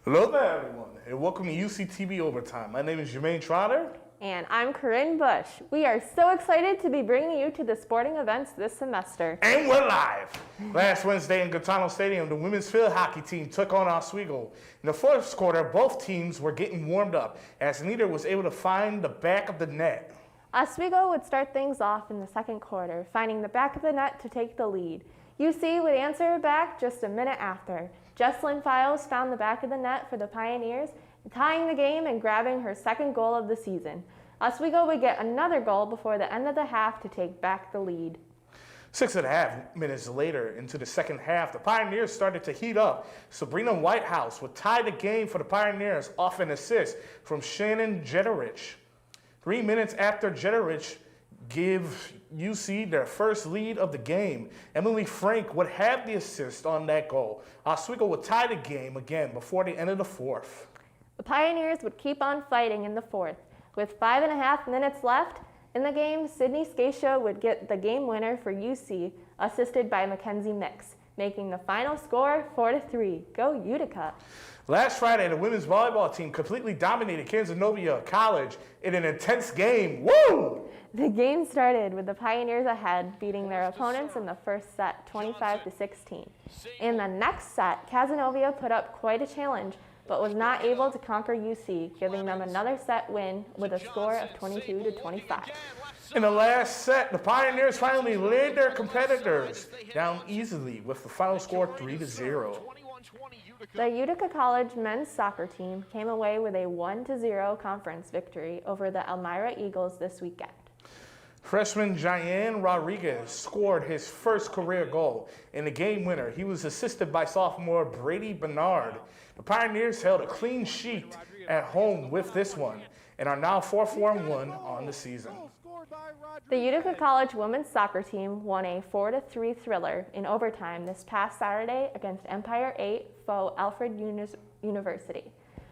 Hello there, everyone, and welcome to UCTV Overtime. My name is Jermaine Trotter. And I'm Corinne Bush. We are so excited to be bringing you to the sporting events this semester. And we're live. Last Wednesday in Gaetano Stadium, the women's field hockey team took on Oswego. In the first quarter, both teams were getting warmed up as neither was able to find the back of the net. Oswego would start things off in the second quarter, finding the back of the net to take the lead. UC would answer back just a minute after. Jesslyn Files found the back of the net for the Pioneers, tying the game and grabbing her second goal of the season. Oswego would get another goal before the end of the half to take back the lead. 6.5 minutes later into the second half, the Pioneers started to heat up. Sabrina Whitehouse would tie the game for the Pioneers off an assist from Shannon Jetterich. 3 minutes after Jetterich give UC their first lead of the game, Emily Frank would have the assist on that goal. Oswego would tie the game again before the end of the fourth. The Pioneers would keep on fighting in the fourth. With 5.5 minutes left in the game, Sydney Scatia would get the game winner for UC, assisted by Mackenzie Mix, making the final score 4-3. Go Utica! Last Friday, the women's volleyball team completely dominated Kansas College in an intense game. Woo! The game started with the Pioneers ahead, beating their opponents in the first set 25-16. In the next set, Casanova put up quite a challenge, but was not able to conquer UC, giving them another set win with a score of 22-25. In the last set, the Pioneers finally laid their competitors down easily with the final score 3-0. The Utica College men's soccer team came away with a 1-0 conference victory over the Elmira Eagles this weekend. Freshman Jayan Rodriguez scored his first career goal in the game winner. He was assisted by sophomore Brady Bernard. The Pioneers held a clean sheet at home with this one and are now 4-4-1 on the season. The Utica College women's soccer team won a 4-3 thriller in overtime this past Saturday against Empire 8 foe Alfred University.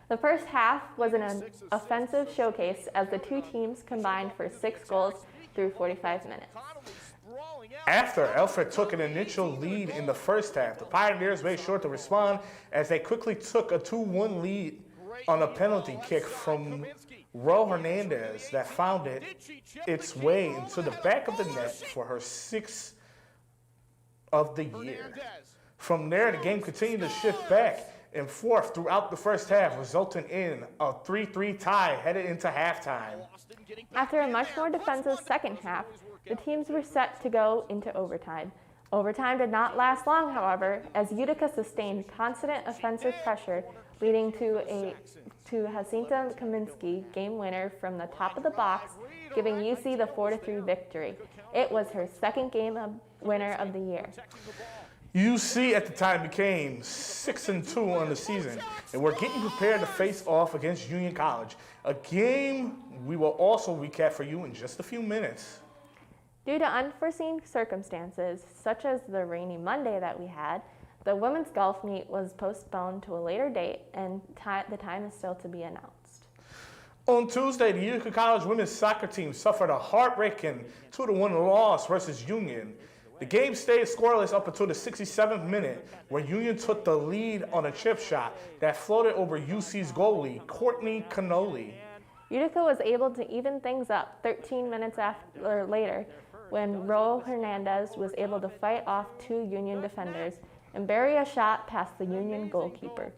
The first half was an offensive showcase as the two teams combined for 6 goals through 45 minutes. After Alfred took an initial lead in the first half, the Pioneers made sure to respond as they quickly took a 2-1 lead on a penalty kick from Ro Hernandez that found its way into the back of the net for her 6th of the year. From there, the game continued to shift back and forth throughout the first half, resulting in a 3-3 tie headed into halftime. After a much more defensive second half, the teams were set to go into overtime. Overtime did not last long, however, as Utica sustained constant offensive pressure, leading to Jacinta Kaminsky game winner from the top of the box, giving UC the 4-3 victory. It was her second game winner of the year. UC at the time became 6-2 on the season, and we're getting prepared to face off against Union College, a game we will also recap for you in just a few minutes. Due to unforeseen circumstances, such as the rainy Monday that we had, the women's golf meet was postponed to a later date, and the time is still to be announced. On Tuesday, the Utica College women's soccer team suffered a heartbreaking 2-1 loss versus Union. The game stayed scoreless up until the 67th minute, where Union took the lead on a chip shot that floated over UC's goalie, Courtney Cannoli. Utica was able to even things up 13 minutes later when Ro Hernandez was able to fight off 2 Union defenders and bury a shot past the Union goalkeeper.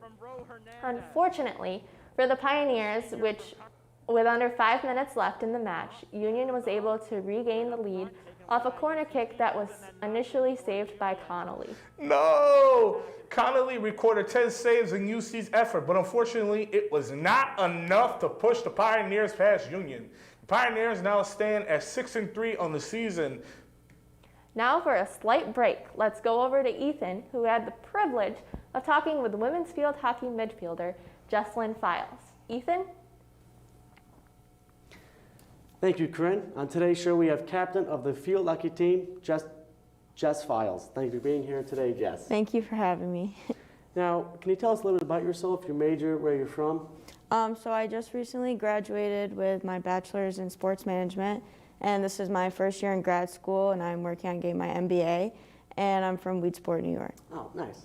Unfortunately for the Pioneers, with under 5 minutes left in the match, Union was able to regain the lead off a corner kick that was initially saved by Connolly. No! Connolly recorded 10 saves in UC's effort, but unfortunately it was not enough to push the Pioneers past Union. The Pioneers now stand at 6-3 on the season. Now for a slight break, let's go over to Ethan, who had the privilege of talking with women's field hockey midfielder Jesslyn Files. Ethan? Thank you, Corinne. On today's show, we have captain of the field hockey team, Jess Files. Thank you for being here today, Jess. Thank you for having me. Now, can you tell us a little bit about yourself, your major, where you're from? So I just recently graduated with my bachelor's in sports management, and this is my first year in grad school, and I'm working on getting my MBA, and I'm from Weedsport, New York. Oh, nice.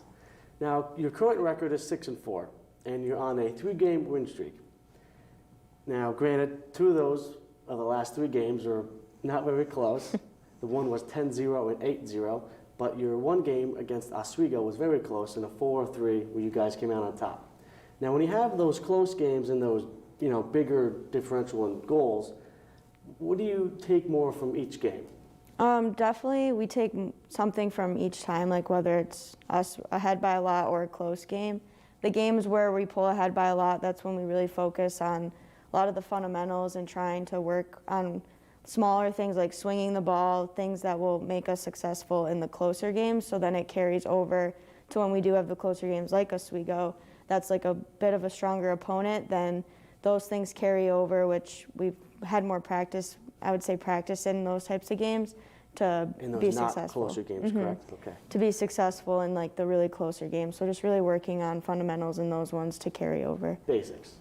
Now, your current record is 6-4. and you're on a 3-game win streak. Now, granted, 2 of those of the last 3 games are not very close. The one was 10-0 and 8-0, but your one game against Oswego was very close in a 4-3 where you guys came out on top. Now, when you have those close games and those, bigger differential in goals, what do you take more from each game? Definitely we take something from each time, like whether it's us ahead by a lot or a close game. The games where we pull ahead by a lot, that's when we really focus on a lot of the fundamentals and trying to work on smaller things like swinging the ball, things that will make us successful in the closer games, so then it carries over to when we do have the closer games like Oswego. That's like a bit of a stronger opponent, then those things carry over, which we've had more practice, I would say practice in those types of games to In those be not successful. closer games, correct? Okay. To be successful in like the really closer games. So just really working on fundamentals in those ones to carry over. Basics.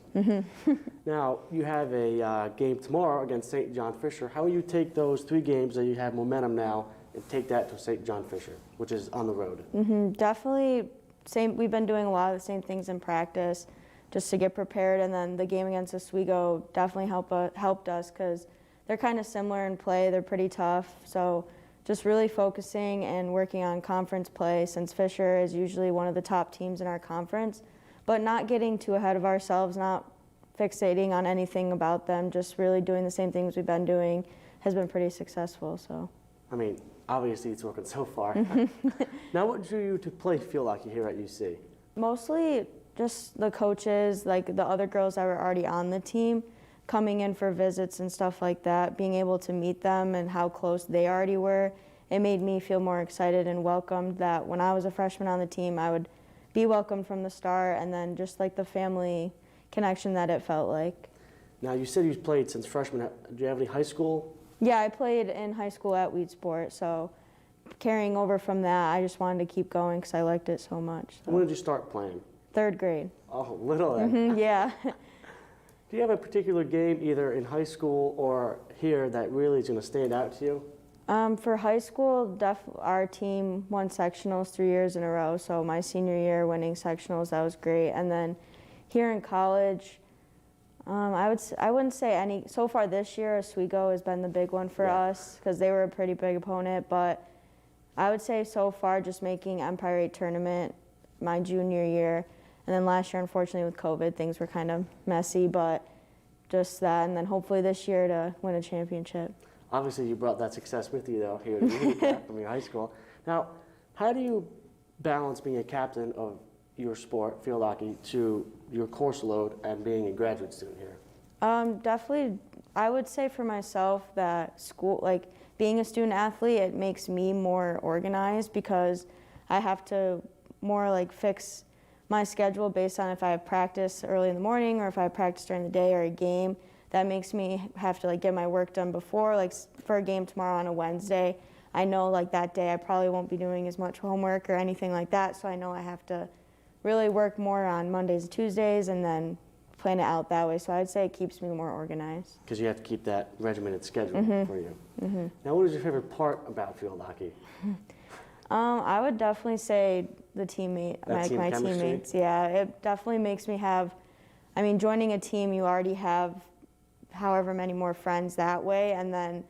Now, you have a game tomorrow against St. John Fisher. How will you take those 3 games that you have momentum now and take that to St. John Fisher, which is on the road? Definitely same. We've been doing a lot of the same things in practice just to get prepared, and then the game against Oswego definitely helped us because they're kind of similar in play. They're pretty tough. So just really focusing and working on conference play, since Fisher is usually one of the top teams in our conference, but not getting too ahead of ourselves, not fixating on anything about them, just really doing the same things we've been doing has been pretty successful. So, I mean, obviously it's working so far. Now, what drew you to play field hockey here at UC? mostly just the coaches, like the other girls that were already on the team, coming in for visits and stuff like that, being able to meet them and how close they already were, it made me feel more excited and welcomed that when I was a freshman on the team, I would be welcomed from the start, and then just like the family connection that it felt like. Now, you said you played since freshman. Do you have any high school? Yeah, I played in high school at Weed Sport, so carrying over from that, I just wanted to keep going because I liked it so much. So. When did you start playing? 3rd grade. Oh, little then. Yeah. Do you have a particular game either in high school or here that really is going to stand out to you? For high school, our team won sectionals 3 years in a row. So my senior year winning sectionals, that was great. And then here in college, I wouldn't say any. So far this year, Oswego has been the big one for us because they were a pretty big opponent. But I would say so far just making Empire 8 tournament my junior year. And then last year, unfortunately, with COVID, things were kind of messy. But just that, and then hopefully this year to win a championship. Obviously, you brought that success with you, though, here to UCTV from your high school. Now, how do you balance being a captain of your sport, field hockey, to your course load and being a graduate student here? Definitely, I would say for myself that school, like being a student athlete, it makes me more organized because I have to more like fix my schedule based on if I have practice early in the morning or if I have practice during the day or a game. That makes me have to like get my work done before, like for a game tomorrow on a Wednesday. I know like that day I probably won't be doing as much homework or anything like that, so I know I have to really work more on Mondays and Tuesdays and then plan it out that way. So I'd say it keeps me more organized. Because you have to keep that regimented schedule for you. Now, what is your favorite part about field hockey? I would definitely say the teammate, That team my chemistry? teammates. Yeah, it definitely makes me have. I mean, joining a team, you already have however many more friends that way, and then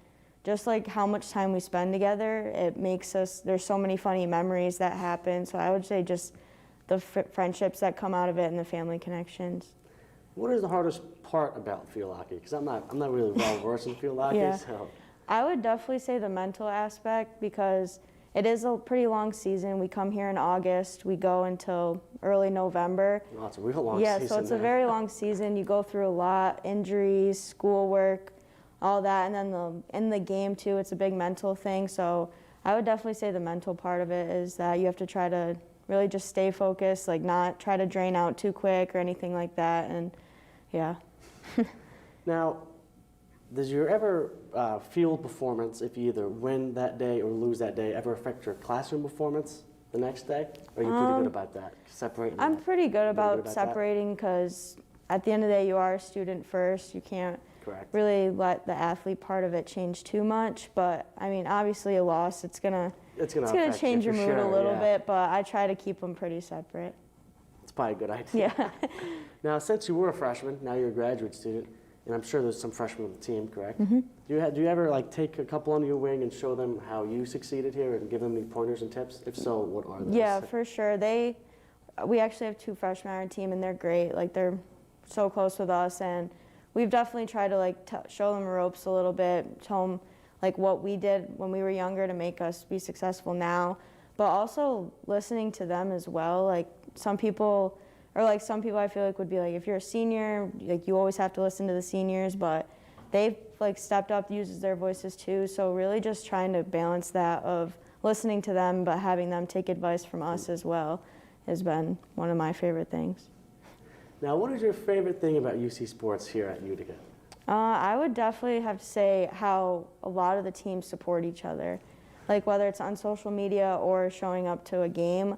just like how much time we spend together, it makes us. There's so many funny memories that happen. So I would say just the friendships that come out of it and the family connections. What is the hardest part about field hockey? Because I'm not really well versed in field hockey. Yeah. So I would definitely say the mental aspect because it is a pretty long season. We come here in August. We go until early November. well, it's a real long Yeah, season. so it's a then. very long season. You go through a lot, injuries, schoolwork, all that, and then in the game too, it's a big mental thing. So I would definitely say the mental part of it is that you have to try to really just stay focused, like not try to drain out too quick or anything like that, and yeah. Now, does your ever field performance, if you either win that day or lose that day, ever affect your classroom performance the next day? Or are you pretty good about that, separating I'm that? pretty good about about that? separating because at the end of the day, you are a student first. You can't Correct. really let the athlete part of it change too much. But I mean, obviously, a loss, it's gonna It's gonna change affect you your for mood sure, a little yeah. bit. But I try to keep them pretty separate. It's probably a good idea. Yeah. Now, since you were a freshman, now you're a graduate student, and I'm sure there's some freshmen on the team, correct? Mm-hmm. Do you ever like take a couple under your wing and show them how you succeeded here and give them any pointers and tips? If so, what are those? Yeah, for sure. We actually have 2 freshmen on our team, and they're great. Like, they're so close with us, and we've definitely tried to like show them the ropes a little bit, show them like what we did when we were younger to make us be successful now, but also listening to them as well. Like some people I feel like would be like, if you're a senior, like you always have to listen to the seniors, but they've like stepped up, uses their voices too. So really just trying to balance that of listening to them, but having them take advice from us as well has been one of my favorite things. Now, what is your favorite thing about UC Sports here at Utica? I would definitely have to say how a lot of the teams support each other. Like whether it's on social media or showing up to a game,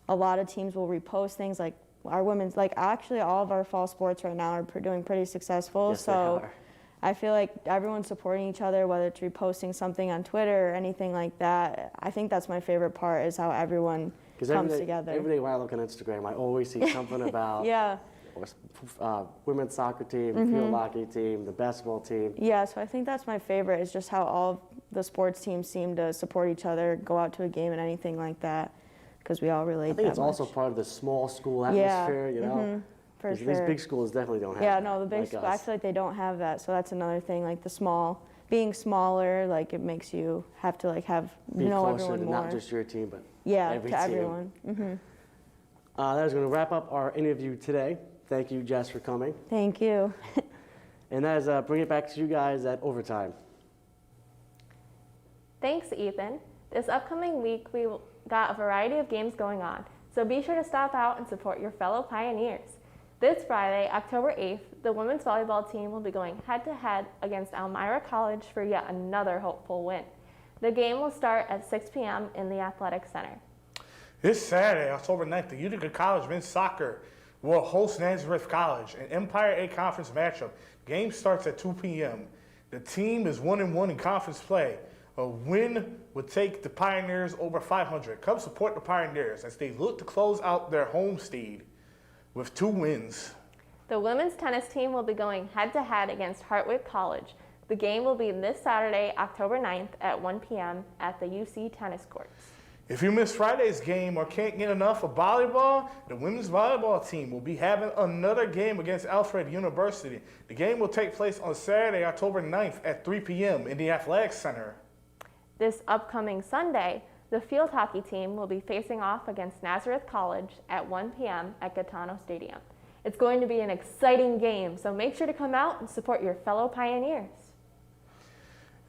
a lot of teams will repost things like our women's, like actually all of our fall sports right now are doing pretty successful. Yes, so they are. I feel like everyone's supporting each other, whether it's reposting something on Twitter or anything like that. I think that's my favorite part is how everyone comes together. Every day when I look on Instagram, I always see something about Yeah. women's soccer team, field hockey team, the basketball team. Yeah, so I think that's my favorite is just how all of the sports teams seem to support each other, go out to a game and anything like that, because we all relate I think it's that also much. part of the small school Yeah, atmosphere, you know? for 'Cause sure. These big schools definitely don't have Yeah, that, no, the big like school, I us. feel like they don't have that, so that's another thing, like being smaller, like it makes you have to like Be know closer everyone to more. not just your team, but Yeah, every to team. everyone. That is going to wrap up our interview today. Thank you, Jess, for coming. Thank you. And that is bring it back to you guys at overtime. Thanks, Ethan. This upcoming week, we got a variety of games going on, so be sure to stop out and support your fellow Pioneers. This Friday, October 8th, the women's volleyball team will be going head-to-head against Elmira College for yet another hopeful win. The game will start at 6 p.m. in the Athletic Center. This Saturday, October 9th, the Utica College men's soccer will host Nazareth College, an Empire A conference matchup. Game starts at 2 p.m. The team is 1-1 in conference play. A win would take the Pioneers over 500. Come support the Pioneers as they look to close out their homestead with 2 wins. The women's tennis team will be going head-to-head against Hartwick College. The game will be this Saturday, October 9th at 1 p.m. at the UC tennis courts. If you missed Friday's game or can't get enough of volleyball, the women's volleyball team will be having another game against Alfred University. The game will take place on Saturday, October 9th at 3 p.m. in the Athletic Center. This upcoming Sunday, the field hockey team will be facing off against Nazareth College at 1 p.m. at Gaetano Stadium. It's going to be an exciting game, so make sure to come out and support your fellow Pioneers.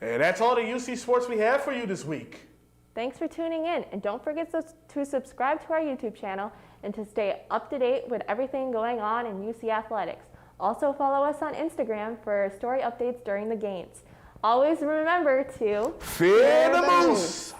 And that's all the UC Sports we have for you this week. Thanks for tuning in, and don't forget to subscribe to our YouTube channel and to stay up to date with everything going on in UC Athletics. Also follow us on Instagram for story updates during the games. Always remember to Fear the Moose!